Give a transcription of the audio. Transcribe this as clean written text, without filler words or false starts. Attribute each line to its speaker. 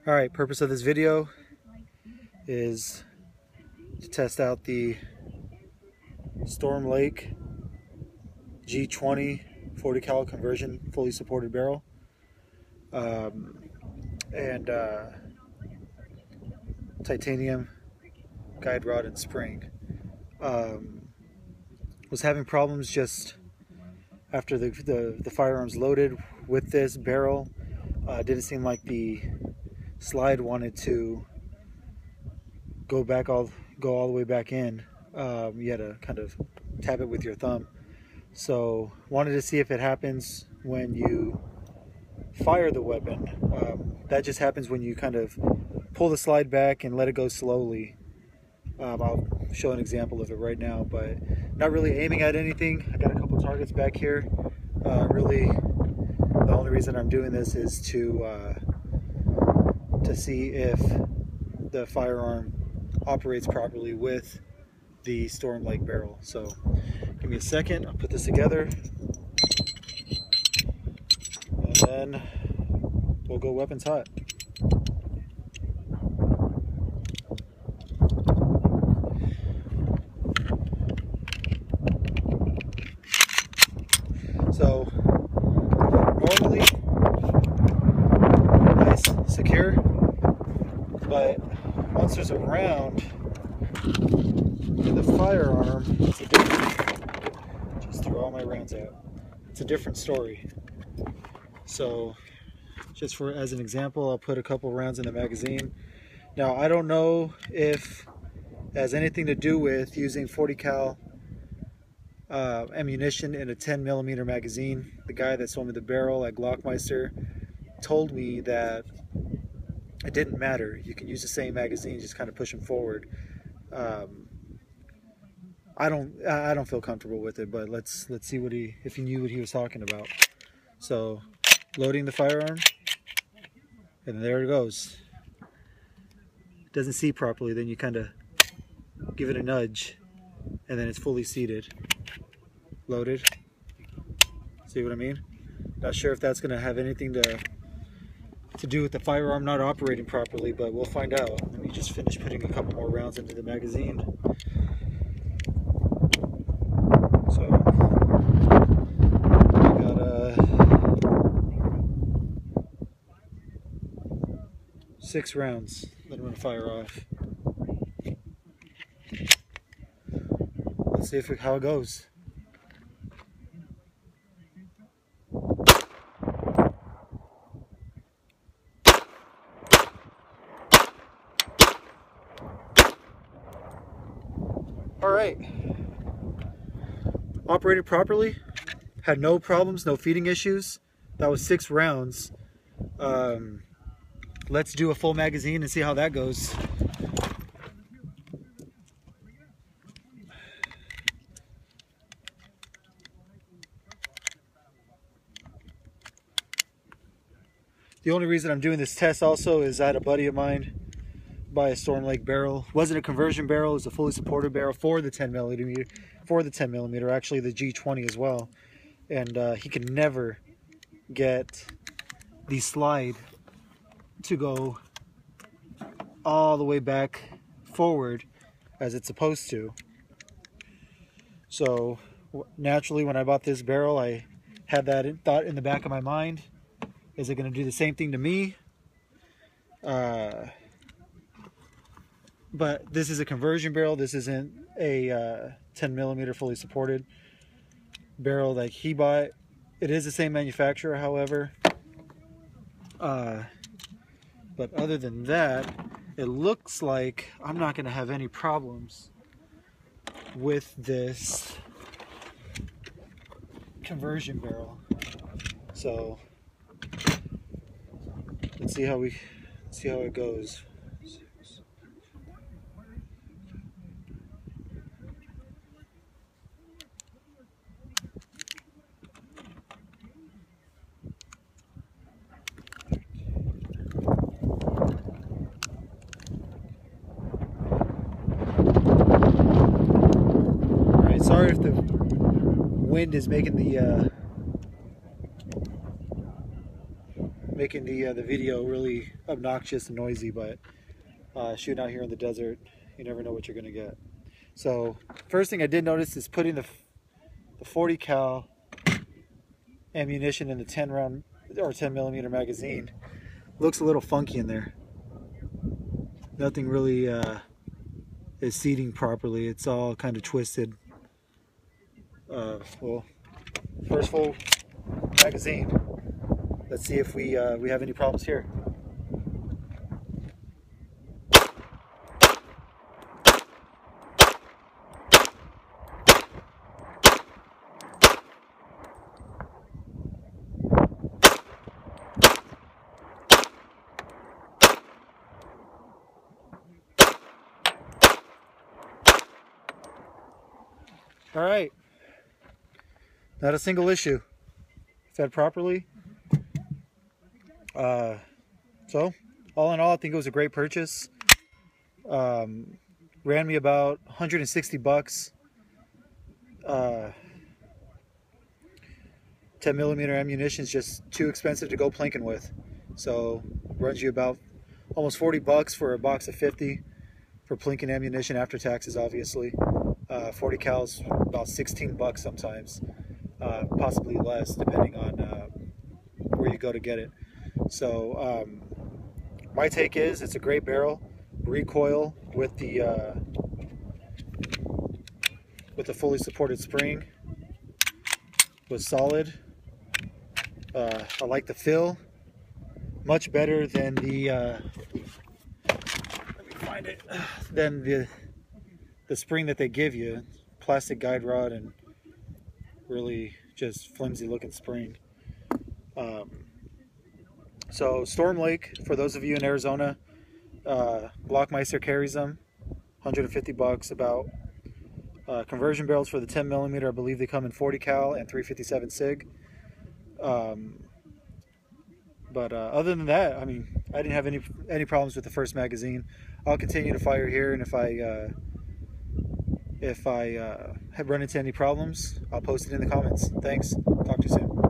Speaker 1: Alright, purpose of this video is to test out the Stormlake G20 40 cal conversion fully supported barrel and titanium guide rod and spring. Was having problems just after the firearms loaded with this barrel. Didn't seem like the slide wanted to go all the way back in. You had to kind of tap it with your thumb. So wanted to see if it happens when you fire the weapon. That just happens when you kind of pull the slide back and let it go slowly. I'll show an example of it right now, but not really aiming at anything. I got a couple targets back here. Really, the only reason I'm doing this is to see if the firearm operates properly with the Stormlake barrel. So give me a second, I'll put this together, and then we'll go weapons hot. So normally nice, secure, but once there's a round in the firearm, it's a different, just threw all my rounds out. It's a different story. So just as an example, I'll put a couple rounds in the magazine. Now I don't know if it has anything to do with using 40 cal ammunition in a 10mm magazine. The guy that sold me the barrel at Glock told me that it didn't matter. You can use the same magazine, just kind of push them forward. I don't feel comfortable with it, but let's see if he knew what he was talking about. So loading the firearm, and there it goes. It doesn't seat properly, then you kind of give it a nudge, and then it's fully seated. Loaded. See what I mean? Not sure if that's going to have anything to do with the firearm not operating properly, but we'll find out. Let me just finish putting a couple more rounds into the magazine. So I got 6 rounds that I'm going to fire off. Let's see how it goes. Alright, operated properly, had no problems, no feeding issues. That was 6 rounds. Let's do a full magazine and see how that goes. The only reason I'm doing this test also is I had a buddy of mine buy a Stormlake barrel. Wasn't a conversion barrel, it was a fully supported barrel for the 10mm, actually the G20 as well. And he could never get the slide to go all the way back forward as it's supposed to. So naturally, when I bought this barrel, I had that thought in the back of my mind. Is it going to do the same thing to me? But this is a conversion barrel. This isn't a 10mm fully supported barrel like he bought. It is the same manufacturer, however. But other than that, it looks like I'm not going to have any problems with this conversion barrel. So let's see how it goes. Sorry if the wind is making making the video really obnoxious and noisy, but shooting out here in the desert, you never know what you're gonna get. So first thing I did notice is putting the 40 cal ammunition in the 10 round or 10 millimeter magazine. Looks a little funky in there. Nothing really is seating properly. It's all kind of twisted. Well, first full magazine. Let's see if we have any problems here. All right, not a single issue. Fed properly. So all in all, I think it was a great purchase. Ran me about 160 bucks. 10 millimeter ammunition is just too expensive to go plinking with. So runs you about almost 40 bucks for a box of 50 for plinking ammunition after taxes, obviously. 40 cals about 16 bucks sometimes, possibly less depending on where you go to get it. So my take is it's a great barrel. Recoil with the fully supported spring was solid. I like the feel, much better than the let me find it, than the spring that they give you. Plastic guide rod and really just flimsy looking spring. So Stormlake, for those of you in Arizona, Glockmeister carries them, 150 bucks about. Conversion barrels for the 10 millimeter, I believe they come in 40 cal and 357 SIG. But other than that, I mean, I didn't have any problems with the first magazine. I'll continue to fire here, and if I have run into any problems, I'll post it in the comments. Thanks. Talk to you soon.